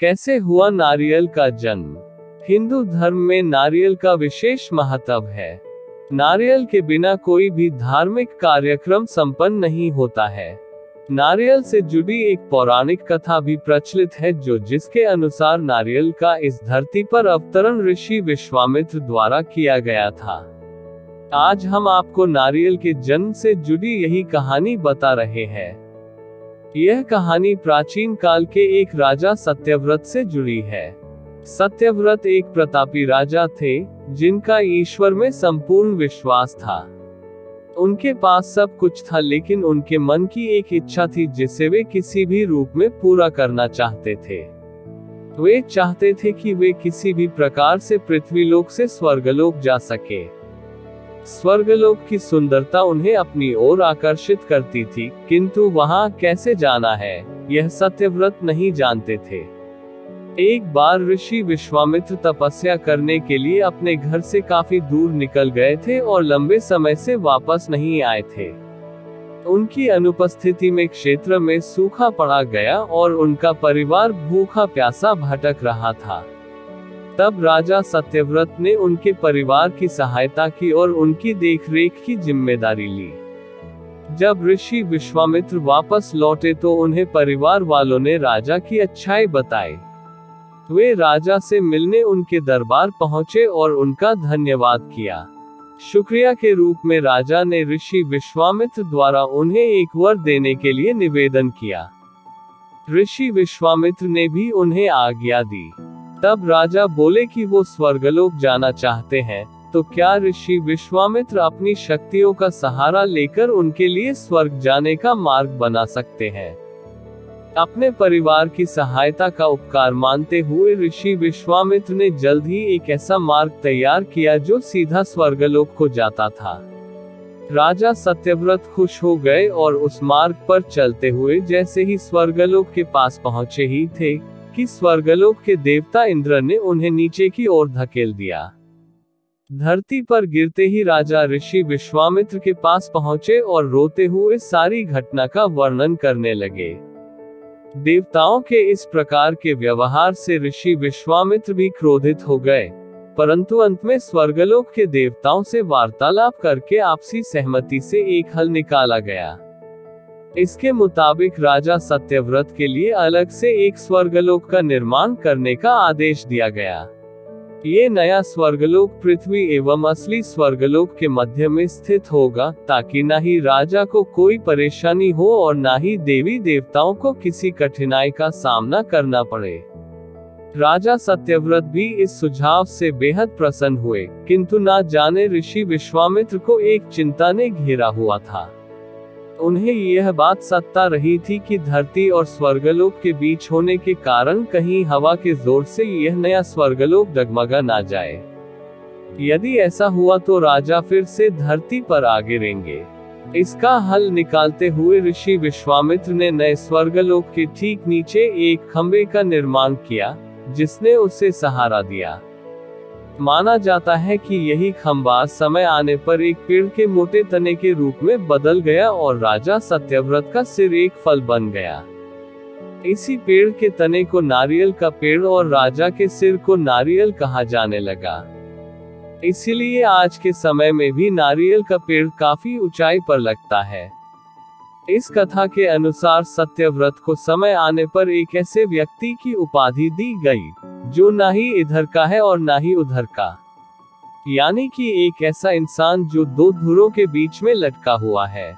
कैसे हुआ नारियल का जन्म? हिंदू धर्म में नारियल का विशेष महत्व है। नारियल के बिना कोई भी धार्मिक कार्यक्रम संपन्न नहीं होता है। नारियल से जुड़ी एक पौराणिक कथा भी प्रचलित है जिसके अनुसार नारियल का इस धरती पर अवतरण ऋषि विश्वामित्र द्वारा किया गया था। आज हम आपको नारियल के जन्म से जुड़ी यही कहानी बता रहे हैं। यह कहानी प्राचीन काल के एक राजा सत्यव्रत से जुड़ी है। सत्यव्रत एक प्रतापी राजा थे, जिनका ईश्वर में संपूर्ण विश्वास था। उनके पास सब कुछ था, लेकिन उनके मन की एक इच्छा थी जिसे वे किसी भी रूप में पूरा करना चाहते थे। वे चाहते थे कि वे किसी भी प्रकार से पृथ्वीलोक से स्वर्गलोक जा सके। स्वर्गलोक की सुंदरता उन्हें अपनी ओर आकर्षित करती थी, किंतु वहां कैसे जाना है, यह सत्यव्रत नहीं जानते थे। एक बार ऋषि विश्वामित्र तपस्या करने के लिए अपने घर से काफी दूर निकल गए थे और लंबे समय से वापस नहीं आए थे। उनकी अनुपस्थिति में क्षेत्र में सूखा पड़ा गया और उनका परिवार भूखा प्यासा भटक रहा था। तब राजा सत्यव्रत ने उनके परिवार की सहायता की और उनकी देखरेख की जिम्मेदारी ली। जब ऋषि विश्वामित्र वापस लौटे तो उन्हें परिवार वालों ने राजा की अच्छाई बताई। वे राजा से मिलने उनके दरबार पहुंचे और उनका धन्यवाद किया। शुक्रिया के रूप में राजा ने ऋषि विश्वामित्र द्वारा उन्हें एक वर देने के लिए निवेदन किया। ऋषि विश्वामित्र ने भी उन्हें आज्ञा दी। तब राजा बोले कि वो स्वर्गलोक जाना चाहते हैं, तो क्या ऋषि विश्वामित्र अपनी शक्तियों का सहारा लेकर उनके लिए स्वर्ग जाने का मार्ग बना सकते हैं? अपने परिवार की सहायता का उपकार मानते हुए ऋषि विश्वामित्र ने जल्द ही एक ऐसा मार्ग तैयार किया जो सीधा स्वर्गलोक को जाता था। राजा सत्यव्रत खुश हो गए और उस मार्ग पर चलते हुए जैसे ही स्वर्गलोक के पास पहुंचे ही थे कि स्वर्गलोक के देवता इंद्र ने उन्हें नीचे की ओर धकेल दिया। धरती पर गिरते ही राजा ऋषि विश्वामित्र के पास पहुंचे और रोते हुए सारी घटना का वर्णन करने लगे। देवताओं के इस प्रकार के व्यवहार से ऋषि विश्वामित्र भी क्रोधित हो गए, परंतु अंत में स्वर्गलोक के देवताओं से वार्तालाप करके आपसी सहमति से एक हल निकाला गया। इसके मुताबिक राजा सत्यव्रत के लिए अलग से एक स्वर्गलोक का निर्माण करने का आदेश दिया गया। ये नया स्वर्गलोक पृथ्वी एवं असली स्वर्गलोक के मध्य में स्थित होगा, ताकि न ही राजा को कोई परेशानी हो और न ही देवी देवताओं को किसी कठिनाई का सामना करना पड़े। राजा सत्यव्रत भी इस सुझाव से बेहद प्रसन्न हुए, किंतु न जाने ऋषि विश्वामित्र को एक चिंता ने घेरा हुआ था। उन्हें यह बात सता रही थी कि धरती और स्वर्गलोक के बीच होने के कारण कहीं हवा के जोर से यह नया स्वर्गलोक डगमगा ना जाए। यदि ऐसा हुआ तो राजा फिर से धरती पर आ गिरेंगे। इसका हल निकालते हुए ऋषि विश्वामित्र ने नए स्वर्गलोक के ठीक नीचे एक खंबे का निर्माण किया, जिसने उसे सहारा दिया। माना जाता है कि यही खंबा समय आने पर एक पेड़ के मोटे तने के रूप में बदल गया और राजा सत्यव्रत का सिर एक फल बन गया। इसी पेड़ के तने को नारियल का पेड़ और राजा के सिर को नारियल कहा जाने लगा। इसीलिए आज के समय में भी नारियल का पेड़ काफी ऊंचाई पर लगता है। इस कथा के अनुसार सत्यव्रत को समय आने पर एक ऐसे व्यक्ति की उपाधि दी गई जो ना ही इधर का है और ना ही उधर का, यानी कि एक ऐसा इंसान जो दो धुरों के बीच में लटका हुआ है।